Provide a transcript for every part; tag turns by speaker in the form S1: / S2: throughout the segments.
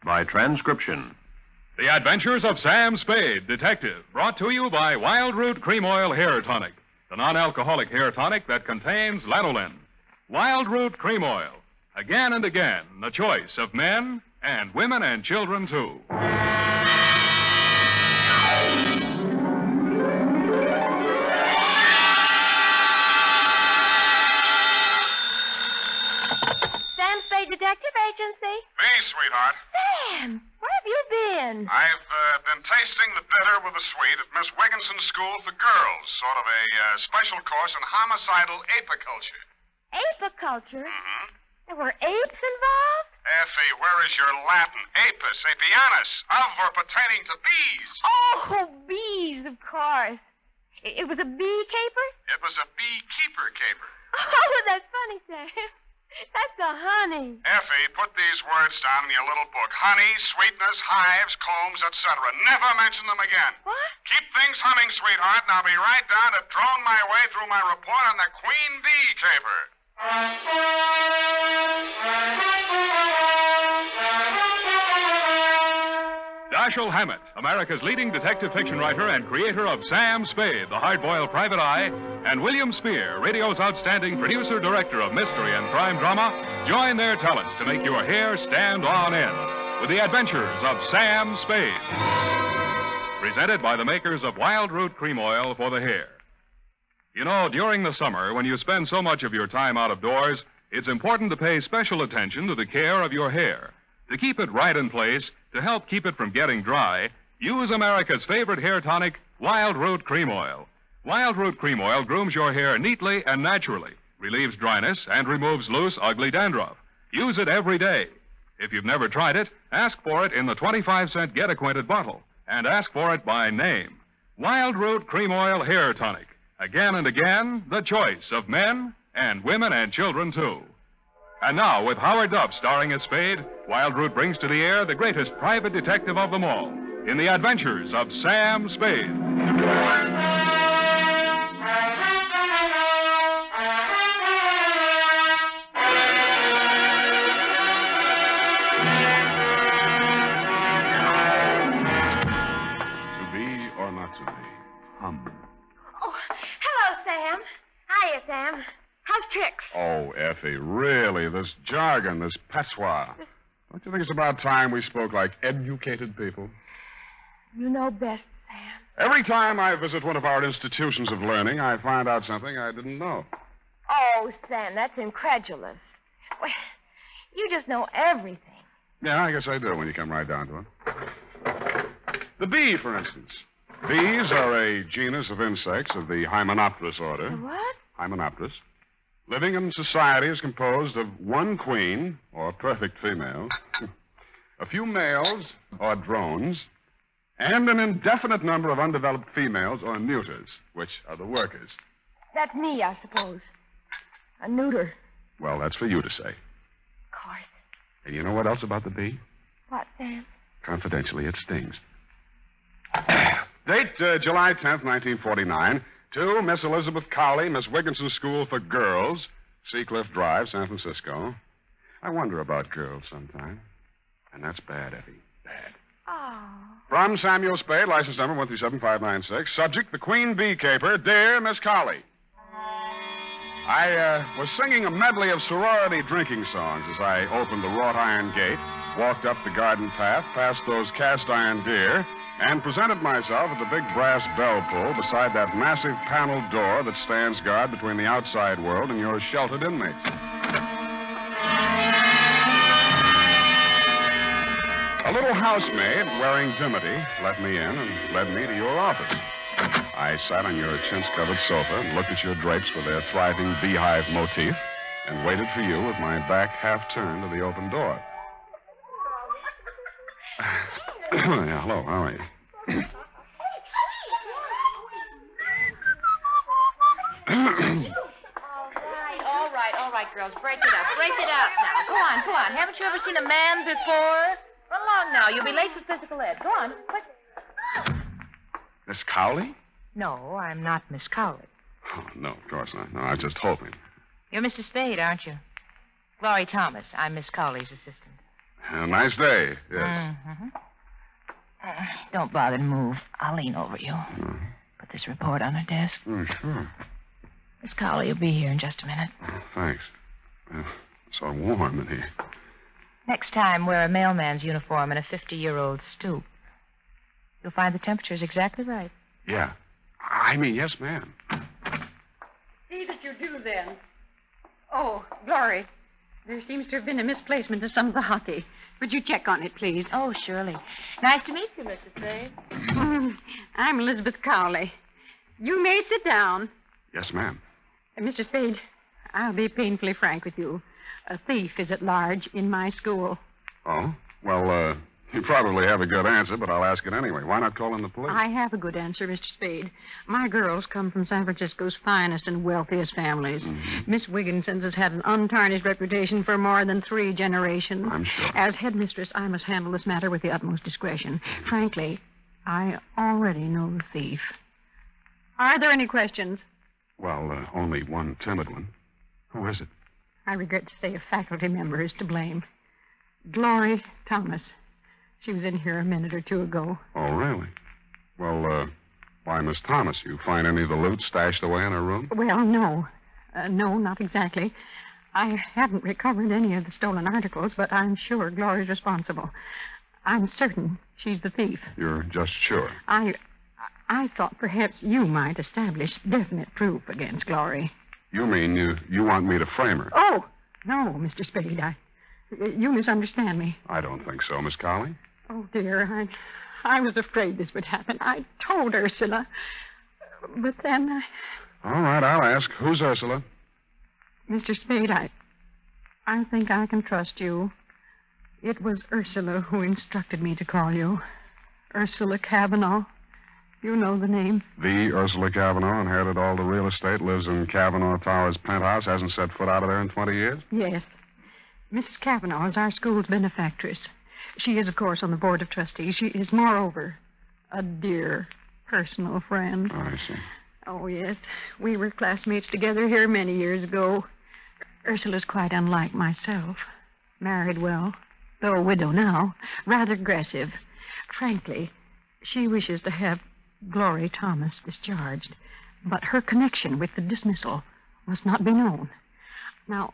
S1: by transcription.
S2: The Adventures of Sam Spade, Detective, brought to you by Wild Root Cream Oil Hair Tonic, the non-alcoholic hair tonic that contains lanolin. Wild Root Cream Oil. Again and again, the choice of men and women and children, too.
S3: Sam Spade Detective Agency.
S4: Me, sweetheart.
S3: Sam, where have you been?
S4: I've been tasting the bitter with the sweet at Miss Wigginson's School for Girls, sort of a special course in homicidal apiculture.
S3: Apiculture?
S4: Mm-hmm.
S3: There were apes involved?
S4: Effie, where is your Latin? Apis, apianus, of or pertaining to bees.
S3: Oh, bees, of course. It was a beekeeper?
S4: It was a beekeeper-caper.
S3: Oh, that's funny, Sam. That's the honey.
S4: Effie, put these words down in your little book. Honey, sweetness, hives, combs, etc. Never mention them again.
S3: What?
S4: Keep things humming, sweetheart, and I'll be right down to drone my way through my report on the queen bee caper.
S2: Dashiell Hammett, America's leading detective fiction writer and creator of Sam Spade, the hard-boiled private eye, and William Spier, radio's outstanding producer-director of mystery and crime drama, join their talents to make your hair stand on end with the Adventures of Sam Spade. Presented by the makers of Wild Root Cream Oil for the hair. You know, during the summer, when you spend so much of your time out of doors, it's important to pay special attention to the care of your hair. To keep it right in place, to help keep it from getting dry, use America's favorite hair tonic, Wild Root Cream Oil. Wild Root Cream Oil grooms your hair neatly and naturally, relieves dryness, and removes loose, ugly dandruff. Use it every day. If you've never tried it, ask for it in the 25-cent Get Acquainted bottle, and ask for it by name. Wild Root Cream Oil Hair Tonic. Again and again, the choice of men and women and children, too. And now, with Howard Duff starring as Spade, Wild Root brings to the air the greatest private detective of them all in the Adventures of Sam Spade.
S3: Hiya, Sam. How's tricks?
S4: Oh, Effie, really, this jargon, this patois. Don't you think it's about time we spoke like educated people?
S3: You know best, Sam.
S4: Every time I visit one of our institutions of learning, I find out something I didn't know.
S3: Oh, Sam, that's incredulous. Well, you just know everything.
S4: Yeah, I guess I do when you come right down to it. The bee, for instance. Bees are a genus of insects of the Hymenopterous order.
S3: The what?
S4: Hymenopterous. Living in society is composed of one queen, or perfect female, a few males, or drones, and an indefinite number of undeveloped females, or neuters, which are the workers.
S3: That's me, I suppose. A neuter.
S4: Well, that's for you to say.
S3: Of course.
S4: And you know what else about the bee?
S3: What, Sam?
S4: Confidentially, it stings. Date, July 10th, 1949. To Miss Elizabeth Cowley, Miss Wigginson's School for Girls, Seacliff Drive, San Francisco. I wonder about girls sometime. And that's bad, Effie. Bad.
S3: Oh.
S4: From Samuel Spade, license number 137596. Subject, the Queen Bee Caper. Dear Miss Cowley. I was singing a medley of sorority drinking songs as I opened the wrought iron gate, walked up the garden path, past those cast iron deer, and presented myself at the big brass bell pull beside that massive paneled door that stands guard between the outside world and your sheltered inmates. A little housemaid wearing dimity let me in and led me to your office. I sat on your chintz-covered sofa and looked at your drapes with their thriving beehive motif and waited for you with my back half turned to the open door. Yeah, hello, how are you?
S3: All right, girls, break it up. Break it up now. Go on. Haven't you ever seen a man before? Run along now. You'll be late for physical ed. Go on, quick.
S4: Miss Cowley?
S3: No, I'm not Miss Cowley.
S4: Oh, no, of course not. No, I was just hoping.
S3: You're Mr. Spade, aren't you? Glory Thomas. I'm Miss Cowley's assistant.
S4: A nice day, yes.
S3: Mm-hmm. Don't bother to move. I'll lean over you. Put this report on her desk.
S4: Sure.
S3: Miss Cowley will be here in just a minute.
S4: Thanks. It's so warm in here.
S3: Next time, wear a mailman's uniform and a 50-year-old stoop. You'll find the temperature's exactly right.
S4: Yeah. I mean, yes, ma'am.
S1: See that you do, then. Oh, Glory, there seems to have been a misplacement of some of the hockey. Would you check on it, please?
S3: Oh, surely. Nice to meet you, Mrs. Spade.
S1: I'm Elizabeth Cowley. You may sit down.
S4: Yes, ma'am.
S1: Mr. Spade, I'll be painfully frank with you. A thief is at large in my school.
S4: Oh? Well, you probably have a good answer, but I'll ask it anyway. Why not call in the police?
S1: I have a good answer, Mr. Spade. My girls come from San Francisco's finest and wealthiest families.
S4: Mm-hmm.
S1: Miss Wigginson's has had an untarnished reputation for more than 3 generations.
S4: I'm sure.
S1: As headmistress, I must handle this matter with the utmost discretion. Frankly, I already know the thief. Are there any questions?
S4: Well, only one timid one. Who is it?
S1: I regret to say a faculty member is to blame. Glory Thomas. She was in here a minute or two ago.
S4: Oh, really? Well, why, Miss Thomas, you find any of the loot stashed away in her room?
S1: Well, no. No, not exactly. I haven't recovered any of the stolen articles, but I'm sure Glory's responsible. I'm certain she's the thief.
S4: You're just sure?
S1: I thought perhaps you might establish definite proof against Glory.
S4: You mean you want me to frame her?
S1: Oh, no, Mr. Spade. You misunderstand me.
S4: I don't think so, Miss Cowley.
S1: Oh, dear, I was afraid this would happen. I told Ursula, but then
S4: All right, I'll ask. Who's Ursula?
S1: Mr. Spade, I think I can trust you. It was Ursula who instructed me to call you. Ursula Cavanaugh. You know the name.
S4: The Ursula Cavanaugh inherited all the real estate, lives in Cavanaugh Towers penthouse, hasn't set foot out of there in 20 years?
S1: Yes. Mrs. Cavanaugh is our school's benefactress. She is, of course, on the board of trustees. She is, moreover, a dear personal friend.
S4: Oh, I see.
S1: Oh, yes. We were classmates together here many years ago. Ursula's quite unlike myself. Married well, though a widow now. Rather aggressive. Frankly, she wishes to have Glory Thomas discharged, but her connection with the dismissal must not be known. Now,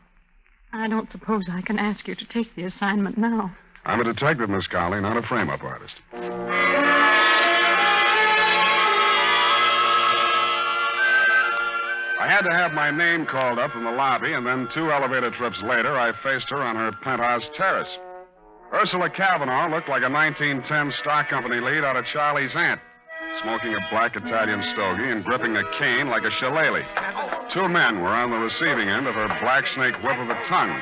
S1: I don't suppose I can ask you to take the assignment now.
S4: I'm a detective, Miss Cowley, not a frame-up artist. I had to have my name called up from the lobby, and then 2 elevator trips later, I faced her on her penthouse terrace. Ursula Cavanaugh looked like a 1910 stock company lead out of Charlie's Aunt, smoking a black Italian stogie and gripping a cane like a shillelagh. 2 men were on the receiving end of her black snake whip of a tongue.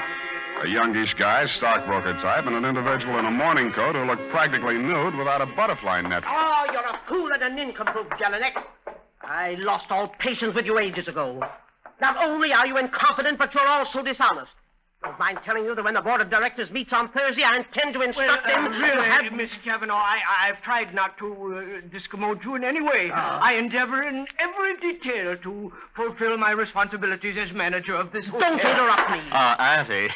S4: A youngish guy, stockbroker type, and an individual in a morning coat who looked practically nude without a butterfly net.
S5: Oh, you're a fool and a nincompoop, Jelinek. I lost all patience with you ages ago. Not only are you incompetent, but you're also dishonest. Don't mind telling you that when the board of directors meets on Thursday, I intend to instruct them
S6: really,
S5: to have...
S6: Miss Cavanaugh, I've tried not to discommode you in any way. I endeavor in every detail to fulfill my responsibilities as manager of this hotel.
S5: Don't interrupt me.
S7: Auntie,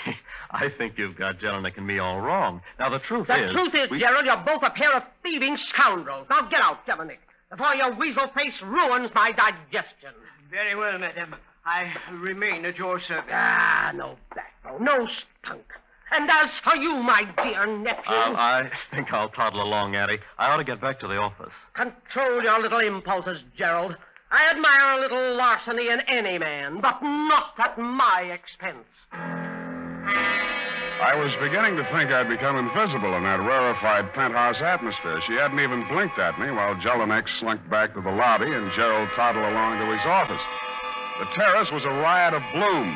S7: I think you've got Jelinek and me all wrong. Now, the truth is...
S5: The truth is, Gerald, you're both a pair of thieving scoundrels. Now get out, Jelinek, before your weasel face ruins my digestion.
S6: Very well, madam. I remain at your service.
S5: Ah, no backbone, no spunk. And as for you, my dear nephew...
S7: I think I'll toddle along, Auntie. I ought to get back to the office.
S5: Control your little impulses, Gerald. I admire a little larceny in any man, but not at my expense.
S4: I was beginning to think I'd become invisible in that rarefied penthouse atmosphere. She hadn't even blinked at me while Jelinek slunk back to the lobby and Gerald toddled along to his office. The terrace was a riot of bloom.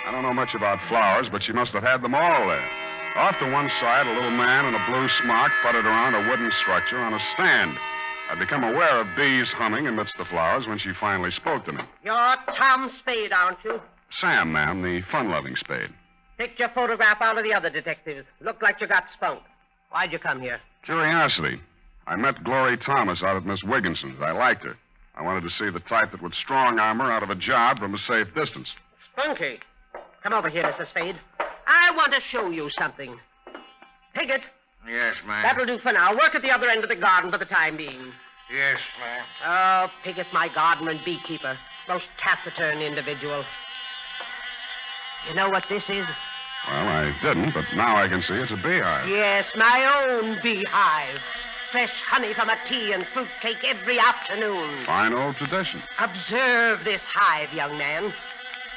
S4: I don't know much about flowers, but she must have had them all there. Off to one side, a little man in a blue smock puttered around a wooden structure on a stand. I'd become aware of bees humming amidst the flowers when she finally spoke to me.
S5: You're Tom Spade, aren't you?
S4: Sam, ma'am, the fun-loving Spade.
S5: Picked your photograph out of the other detectives. Looked like you got spunk. Why'd you come here?
S4: Curiosity. I met Glory Thomas out at Miss Wigginson's. I liked her. I wanted to see the type that would strong-arm her out of a job from a safe distance.
S5: Spunky. Come over here, Mr. Spade. I want to show you something. Piggott,
S8: Yes, ma'am.
S5: that'll do for now. Work at the other end of the garden for the time being.
S8: Yes, ma'am.
S5: Oh, Piggott, my gardener and beekeeper. Most taciturn individual. You know what this is?
S4: Well, I didn't, but now I can see it's a beehive.
S5: Yes, my own beehive. Fresh honey from a tea and fruit cake every afternoon.
S4: Fine old tradition.
S5: Observe this hive, young man.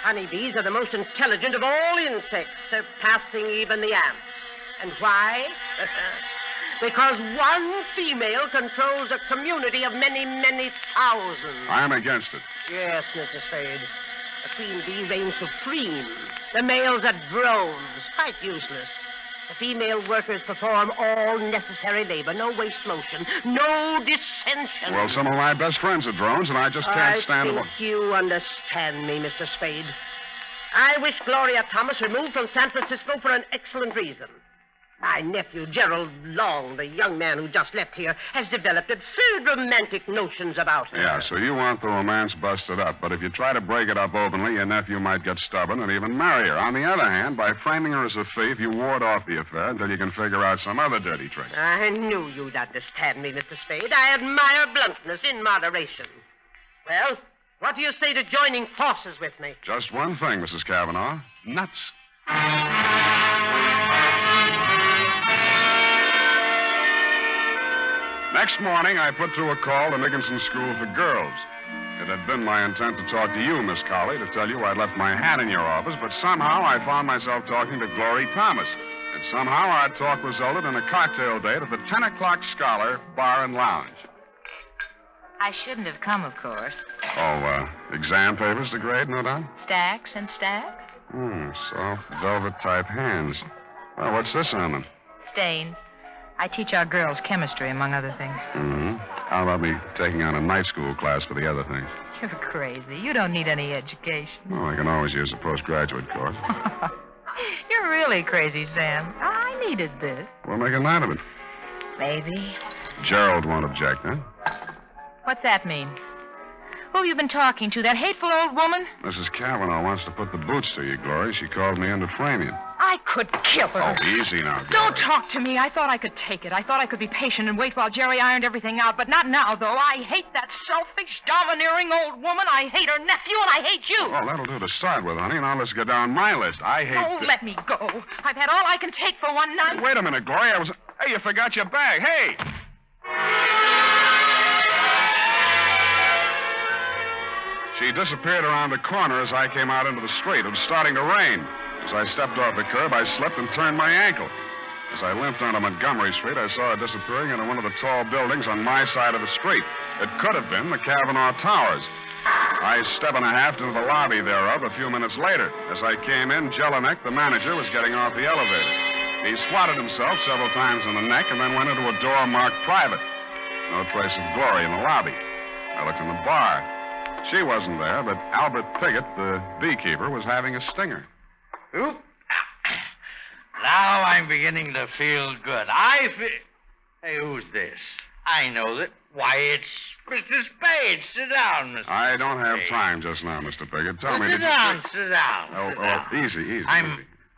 S5: Honeybees are the most intelligent of all insects, surpassing even the ants. And why? Because one female controls a community of many, many thousands.
S4: I'm against it.
S5: Yes, Mr. Spade. The queen bee reigns supreme. The males are drones, quite useless. The female workers perform all necessary labor. No waste motion, no dissension.
S4: Well, some of my best friends are drones, and I just can't stand
S5: I
S4: them.
S5: think you understand me, Mr. Spade. I wish Gloria Thomas removed from San Francisco for an excellent reason. My nephew, Gerald Long, the young man who just left here, has developed absurd romantic notions about her.
S4: Yeah, so you want the romance busted up, but if you try to break it up openly, your nephew might get stubborn and even marry her. On the other hand, by framing her as a thief, you ward off the affair until you can figure out some other dirty trick.
S5: I knew you'd understand me, Mr. Spade. I admire bluntness in moderation. Well, what do you say to joining forces with me?
S4: Just one thing, Mrs. Cavanaugh. Nuts. Next morning, I put through a call to Nicholson School for Girls. It had been my intent to talk to you, Miss Colley, to tell you I'd left my hat in your office, but somehow I found myself talking to Glory Thomas. And somehow our talk resulted in a cocktail date at the 10 o'clock Scholar Bar and Lounge.
S3: I shouldn't have come, of course.
S4: Oh, exam papers to grade, no doubt?
S3: Stacks and stacks.
S4: Soft velvet-type hands. Well, what's this on them?
S3: Stains. I teach our girls chemistry, among other things.
S4: Mm-hmm. How about me taking on a night school class for the other things?
S3: You're crazy. You don't need any education.
S4: Well, I can always use a postgraduate course.
S3: You're really crazy, Sam. I needed this.
S4: We'll make a night of it.
S3: Maybe.
S4: Gerald won't object, huh?
S3: What's that mean? Who have you been talking to? That hateful old woman?
S4: Mrs. Cavanaugh wants to put the boots to you, Glory. She called me in to frame you.
S3: I could kill her.
S4: Oh, easy now, Glory.
S3: Don't talk to me. I thought I could take it. I thought I could be patient and wait while Jerry ironed everything out, but not now, though. I hate that selfish, domineering old woman. I hate her nephew, and I hate you.
S4: Well, that'll do to start with, honey. Now let's get down my list. I hate...
S3: Oh, let me go. I've had all I can take for one night.
S4: Wait a minute, Glory. Hey, you forgot your bag. Hey! She disappeared around the corner as I came out into the street. It was starting to rain. As I stepped off the curb, I slipped and turned my ankle. As I limped onto Montgomery Street, I saw her disappearing into one of the tall buildings on my side of the street. It could have been the Cavanaugh Towers. I step and a half into the lobby thereof a few minutes later. As I came in, Jelinek, the manager, was getting off the elevator. He swatted himself several times in the neck and then went into a door marked private. No trace of Glory in the lobby. I looked in the bar. She wasn't there, but Albert Piggott, the beekeeper, was having a stinger.
S8: Oop. Now I'm beginning to feel good. Hey, who's this? I know that. Why, it's Mr. Spade. Sit down, Mr.
S4: I don't have
S8: Spade.
S4: time just now, Mr. Piggott. Tell me,
S8: Sit
S4: did
S8: down,
S4: you...
S8: sit down. sit down.
S4: Easy.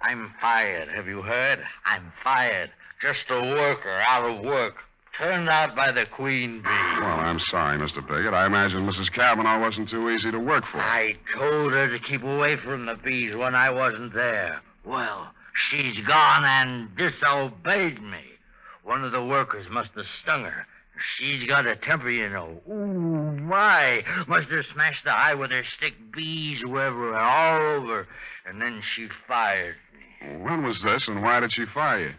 S8: I'm fired. Have you heard? I'm fired. Just a worker out of work. Turned out by the queen bee.
S4: Well, I'm sorry, Mr. Piggott. I imagine Mrs. Cavanaugh wasn't too easy to work for.
S8: I told her to keep away from the bees when I wasn't there. Well, she's gone and disobeyed me. One of the workers must have stung her. She's got a temper, you know. Ooh, my. Must have smashed the eye with her stick. Bees were everywhere, all over. And then she fired me.
S4: When was this, and why did she fire you?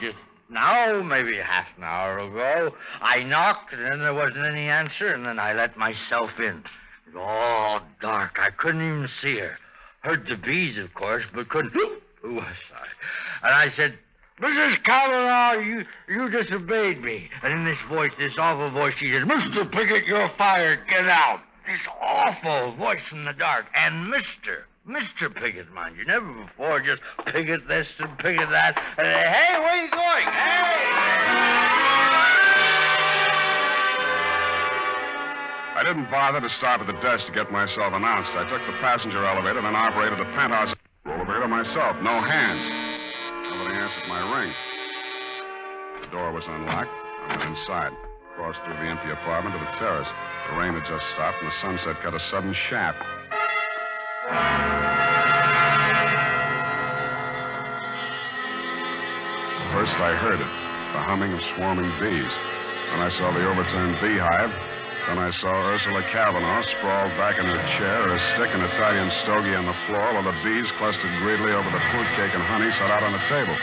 S8: Just now, maybe half an hour ago. I knocked, and then there wasn't any answer, and then I let myself in. It was all dark. I couldn't even see her. Heard the bees, of course, but couldn't... Ooh, sorry. And I said, Mrs. Cavanaugh, you disobeyed me. And in this voice, this awful voice, she said, Mr. Piggott, you're fired. Get out. This awful voice from the dark. And Mr. Piggott, mind you, never before, just Piggott this and Piggott that. And hey, where are you going? Hey!
S4: I didn't bother to stop at the desk to get myself announced. I took the passenger elevator, then operated the penthouse elevator myself. No hands. Nobody answered my ring. door was unlocked. I went inside, crossed through the empty apartment to the terrace. The rain had just stopped, and the sunset cut a sudden shaft. First, I heard it, the humming of swarming bees. Then I saw the overturned beehive. Then I saw Ursula Cavanaugh sprawled back in her chair, her stick and Italian stogie on the floor, while the bees clustered greedily over the fruit cake and honey set out on the table.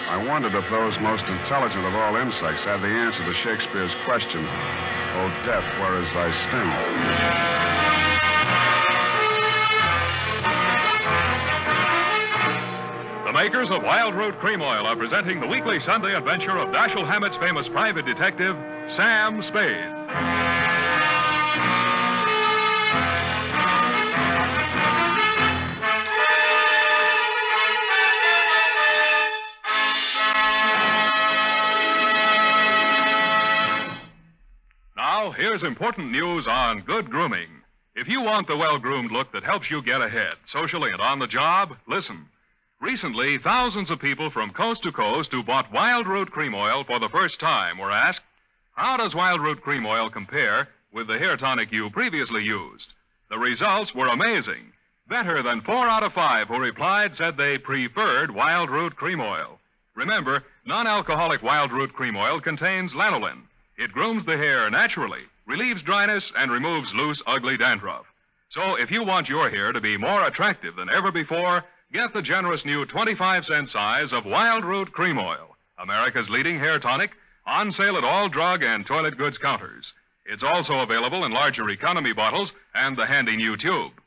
S4: I wondered if those most intelligent of all insects had the answer to Shakespeare's question, "O death, where is thy sting?"
S2: The makers of Wild Root Cream Oil are presenting the weekly Sunday adventure of Dashiell Hammett's famous private detective, Sam Spade. Now, here's important news on good grooming. If you want the well-groomed look that helps you get ahead, socially and on the job, listen. Recently, thousands of people from coast to coast who bought Wild Root Cream Oil for the first time were asked, how does Wild Root Cream Oil compare with the hair tonic you previously used? The results were amazing. Better than 4 out of 5 who replied said they preferred Wild Root Cream Oil. Remember, non-alcoholic Wild Root Cream Oil contains lanolin. It grooms the hair naturally, relieves dryness, and removes loose, ugly dandruff. So if you want your hair to be more attractive than ever before, get the generous new 25-cent size of Wild Root Cream Oil, America's leading hair tonic, on sale at all drug and toilet goods counters. It's also available in larger economy bottles and the handy new tube.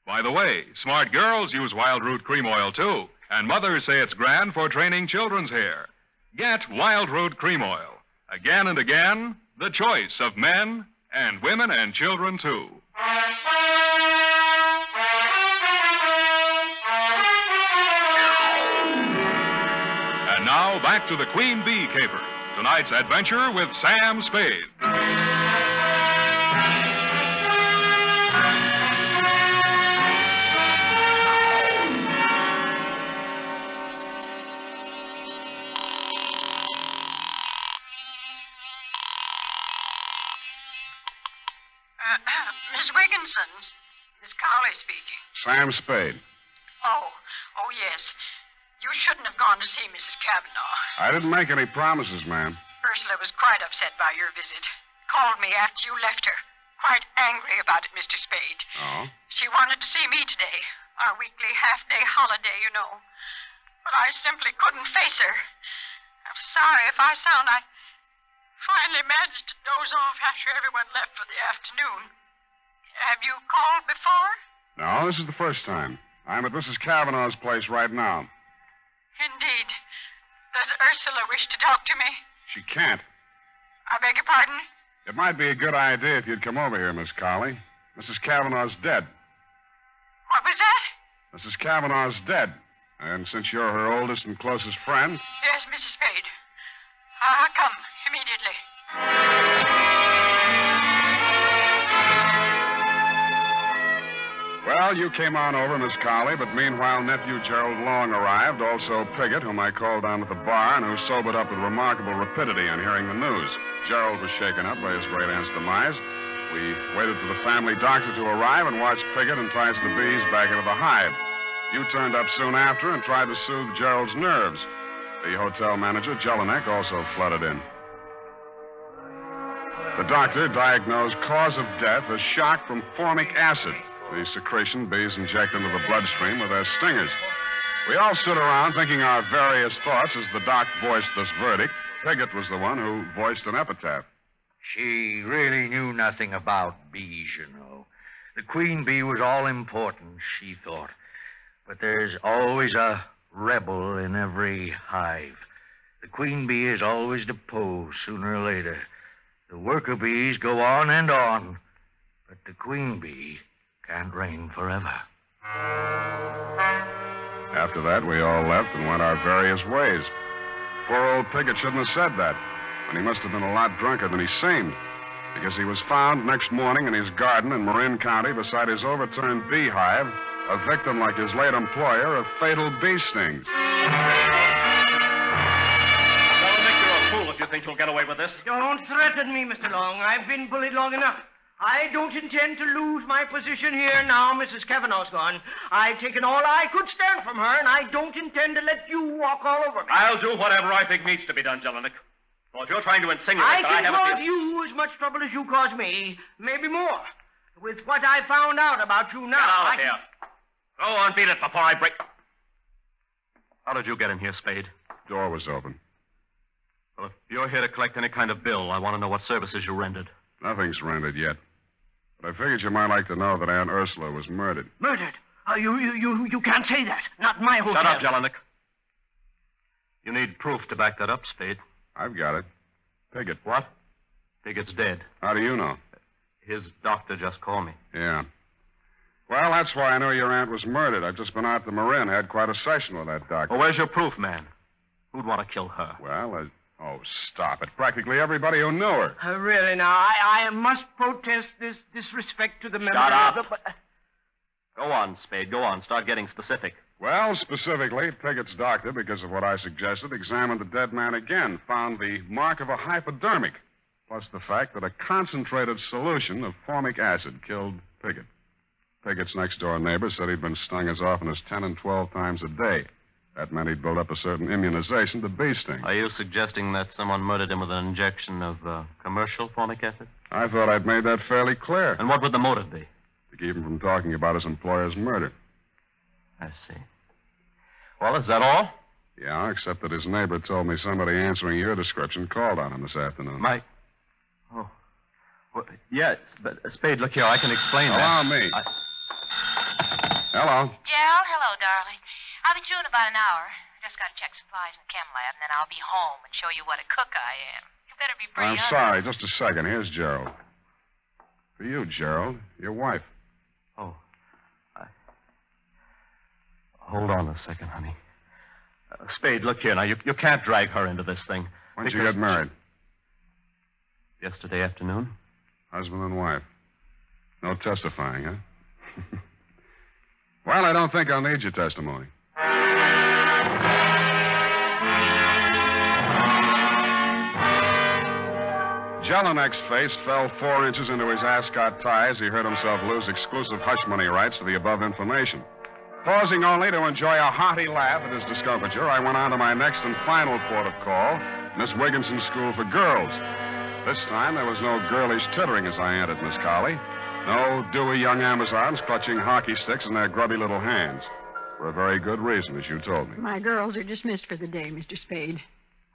S2: By the way, smart girls use Wild Root Cream Oil, too, and mothers say it's grand for training children's hair. Get Wild Root Cream Oil. Again and again, the choice of men and women and children, too. And now, back to the Queen Bee Caper. Tonight's adventure with Sam Spade.
S9: Miss Wigginson, Miss Cowley speaking.
S4: Sam Spade.
S9: Oh, yes. You shouldn't have gone to see Mrs. Cavanaugh.
S4: I didn't make any promises, ma'am.
S9: Ursula was quite upset by your visit. Called me after you left her. Quite angry about it, Mr. Spade.
S4: Oh?
S9: She wanted to see me today. Our weekly half-day holiday, you know. But I simply couldn't face her. I'm sorry if I sound... I finally managed to doze off after everyone left for the afternoon. Have you called before?
S4: No, this is the first time. I'm at Mrs. Cavanaugh's place right now.
S9: Indeed. Does Ursula wish to talk to me?
S4: She can't.
S9: I beg your pardon?
S4: It might be a good idea if you'd come over here, Miss Cowley. Mrs. Cavanaugh's dead.
S9: What was that?
S4: Mrs. Cavanaugh's dead. And since you're her oldest and closest friend...
S9: Yes, Mrs. Spade. I'll come immediately.
S4: Well, you came on over, Miss Cowley, but meanwhile, nephew Gerald Long arrived, also Piggott, whom I called down at the bar, and who sobered up with remarkable rapidity on hearing the news. Gerald was shaken up by his great aunt's demise. We waited for the family doctor to arrive and watched Piggott entice the bees back into the hive. You turned up soon after and tried to soothe Gerald's nerves. The hotel manager, Jelinek, also flooded in. The doctor diagnosed cause of death as shock from formic acid, the secretion bees inject into the bloodstream with their stingers. We all stood around thinking our various thoughts as the doc voiced this verdict. Piggott was the one who voiced an epitaph.
S8: She really knew nothing about bees, you know. The queen bee was all important, she thought. But there's always a rebel in every hive. The queen bee is always deposed sooner or later. The worker bees go on and on, but the queen bee can't reign forever.
S4: After that, we all left and went our various ways. Poor old Piggott shouldn't have said that, and he must have been a lot drunker than he seemed, because he was found next morning in his garden in Marin County beside his overturned beehive, a victim like his late employer of fatal bee stings.
S2: Jelinek
S7: think you'll get away with this?
S6: Don't threaten me, Mr. Long. I've been bullied long enough. I don't intend to lose my position here now Mrs. Cavanaugh's gone. I've taken all I could stand from her, and I don't intend to let you walk all over me.
S7: I'll do whatever I think needs to be done, Jelinek. Well, if you're trying to insinuate
S6: I
S7: that I
S6: can
S7: haven't...
S6: cause you as much trouble as you cause me, maybe more. With what I found out about you now,
S7: Get out of here. Go on, beat it before I break... How did you get in here, Spade?
S4: Door was open.
S7: Well, if you're here to collect any kind of bill, I want to know what services you rendered.
S4: Nothing's rendered yet. But I figured you might like to know that Aunt Ursula was murdered.
S6: Murdered? You can't say that. Not in my hotel.
S7: Shut up, Jelinek. You need proof to back that up, Spade.
S4: I've got it. Piggott.
S7: What? Piggott's dead.
S4: How do you know?
S7: His doctor just called me.
S4: Yeah. Well, that's why I knew your aunt was murdered. I've just been out to Marin, had quite a session with that doctor.
S7: Well, where's your proof, man? Who'd want to kill her?
S4: Well, oh, stop it. Practically everybody who knew her.
S6: Really, now, I must protest this disrespect to the memory
S7: Shut up.
S6: of the...
S7: Go on, Spade. Go on. Start getting specific.
S4: Well, specifically, Piggott's doctor, because of what I suggested, examined the dead man again, found the mark of a hypodermic, plus the fact that a concentrated solution of formic acid killed Piggott. Piggott's next-door neighbor said he'd been stung as often as 10 and 12 times a day. That meant he'd built up a certain immunization to bee sting.
S7: Are you suggesting that someone murdered him with an injection of commercial formic acid?
S4: I thought I'd made that fairly clear.
S7: And what would the motive be?
S4: To keep him from talking about his employer's murder.
S7: I see. Well, is that all?
S4: Yeah, except that his neighbor told me somebody answering your description called on him this afternoon.
S7: Mike? Oh. Well, yeah, but Spade, look here, I can explain that.
S4: Allow me. Hello.
S3: Gerald, hello, darling. I'll be through in about an hour. Just got to check supplies in the chem lab, and then I'll be home and show you what a cook I am. You better be pretty
S4: I'm sorry, just a second. Here's Gerald. For you, Gerald, your wife.
S7: Oh. Hold on a second, honey. Spade, look here now. You can't drag her into this thing.
S4: When did you get married?
S7: Yesterday afternoon.
S4: Husband and wife. No testifying, huh? Well, I don't think I'll need your testimony. Jelinek's face fell 4 inches into his ascot tie as he heard himself lose exclusive hush money rights to the above information. Pausing only to enjoy a hearty laugh at his discomfiture, I went on to my next and final port of call, Miss Wigginson's School for Girls. This time, there was no girlish tittering as I entered Miss Colley. No dewy young Amazons clutching hockey sticks in their grubby little hands. For a very good reason, as you told me.
S1: My girls are dismissed for the day, Mr. Spade.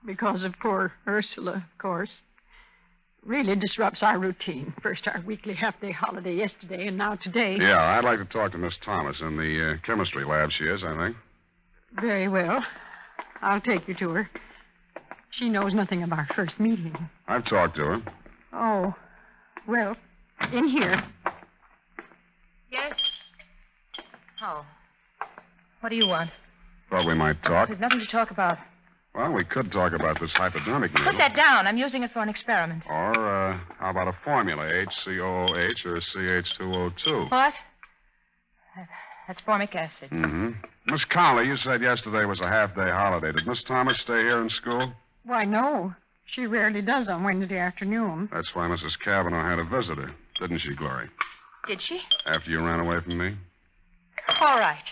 S1: Because of poor Ursula, of course. Really disrupts our routine. First our weekly half-day holiday yesterday, and now today.
S4: Yeah, I'd like to talk to Miss Thomas in the chemistry lab, she is, I think.
S1: Very well. I'll take you to her. She knows nothing of our first meeting.
S4: I've talked to her.
S1: Oh, well, in here.
S3: Yes? Oh. What do you want?
S4: Thought we might talk.
S3: There's nothing to talk about.
S4: Well, we could talk about this hypodermic needle.
S3: Put that down. I'm using it for an experiment.
S4: Or, how about a formula, HCOOH or CH2O2?
S3: What? That's formic acid.
S4: Mm-hmm. Miss Colley, you said yesterday was a half-day holiday. Did Miss Thomas stay here in school?
S1: Why, no. She rarely does on Wednesday afternoon.
S4: That's why Mrs. Cavanaugh had a visitor, didn't she, Glory?
S3: Did she?
S4: After you ran away from me?
S3: All right.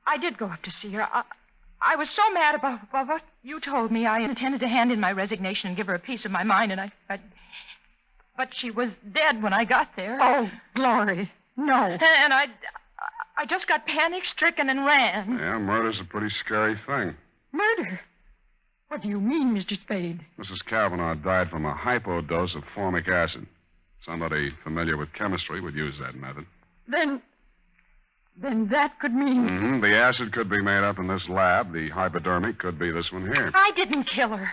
S3: I did go up to see her. I was so mad about what you told me. I intended to hand in my resignation and give her a piece of my mind, and but she was dead when I got there.
S1: Oh, Glory, no.
S3: And I just got panic-stricken and ran.
S4: Yeah, murder's a pretty scary thing.
S1: Murder? What do you mean, Mr. Spade?
S4: Mrs. Cavanaugh died from a hypodose of formic acid. Somebody familiar with chemistry would use that method.
S1: Then that could mean...
S4: Mm-hmm. The acid could be made up in this lab. The hypodermic could be this one here.
S3: I didn't kill her.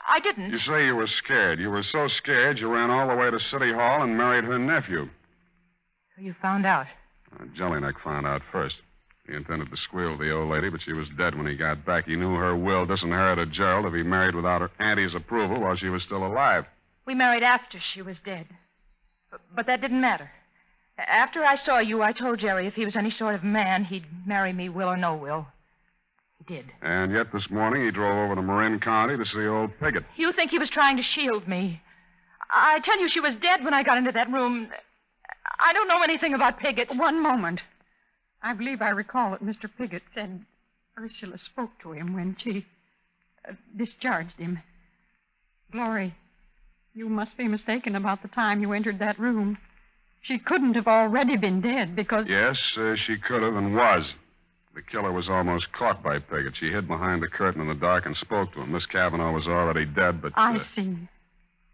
S3: I didn't.
S4: You say you were scared. You were so scared you ran all the way to City Hall and married her nephew.
S3: You found out?
S4: Jelinek found out first. He intended to squeal the old lady, but she was dead when he got back. He knew her will disinherited Gerald if he married without her auntie's approval while she was still alive.
S3: We married after she was dead. But that didn't matter. After I saw you, I told Jerry if he was any sort of man, he'd marry me, will or no will. He did.
S4: And yet this morning he drove over to Marin County to see old Piggott.
S3: You think he was trying to shield me? I tell you, she was dead when I got into that room. I don't know anything about Piggott.
S1: One moment. I believe I recall that Mr. Piggott said Ursula spoke to him when she discharged him. Glory, you must be mistaken about the time you entered that room. She couldn't have already been dead because...
S4: Yes, she could have and was. The killer was almost caught by Piggott. She hid behind the curtain in the dark and spoke to him. Miss Cavanaugh was already dead, but...
S1: I see.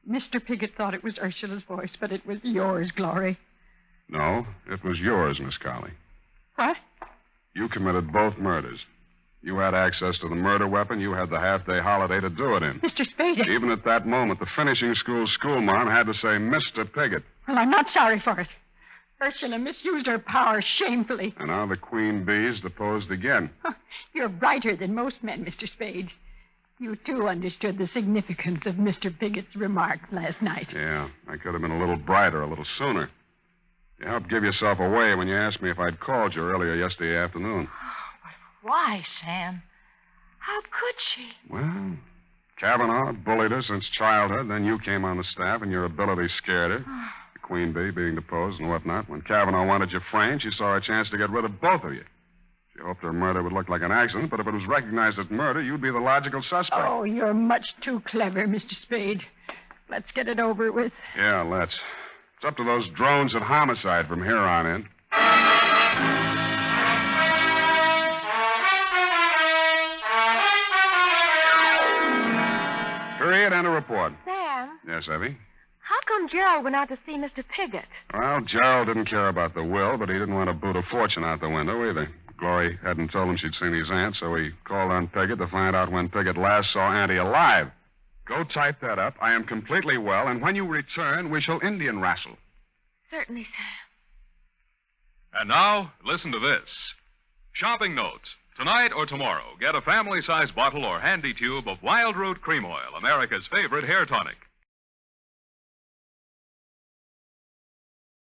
S1: Mr. Piggott thought it was Ursula's voice, but it was yours, Glory.
S4: No, it was yours, Miss Colley.
S1: What?
S4: You committed both murders. You had access to the murder weapon. You had the half-day holiday to do it in.
S1: Mr. Spade...
S4: Even at that moment, the finishing school schoolmarm had to say Mr. Piggott.
S1: Well, I'm not sorry for it. Ursula misused her power shamefully.
S4: And now the queen bee's deposed again.
S1: You're brighter than most men, Mr. Spade. You, too, understood the significance of Mr. Piggott's remark last night.
S4: Yeah, I could have been a little brighter, a little sooner. You helped give yourself away when you asked me if I'd called you earlier yesterday afternoon.
S3: But why, Sam? How could she?
S4: Well, Cavanaugh bullied her since childhood. Then you came on the staff, and your ability scared her. The queen bee being deposed and whatnot. When Cavanaugh wanted you framed, she saw a chance to get rid of both of you. She hoped her murder would look like an accident, but if it was recognized as murder, you'd be the logical suspect.
S1: Oh, you're much too clever, Mr. Spade. Let's get it over with.
S4: Yeah, let's. It's up to those drones at homicide from here on in. Period and a report.
S10: Sam?
S4: Yes, Effie?
S10: How come Gerald went out to see Mr. Piggott?
S4: Well, Gerald didn't care about the will, but he didn't want to boot a fortune out the window either. Glory hadn't told him she'd seen his aunt, so he called on Piggott to find out when Piggott last saw Auntie alive. Go type that up. I am completely well, and when you return, we shall Indian wrestle.
S10: Certainly, Sam.
S2: And now, listen to this. Shopping note. Tonight or tomorrow, get a family-sized bottle or handy tube of Wild Root Cream Oil, America's favorite hair tonic.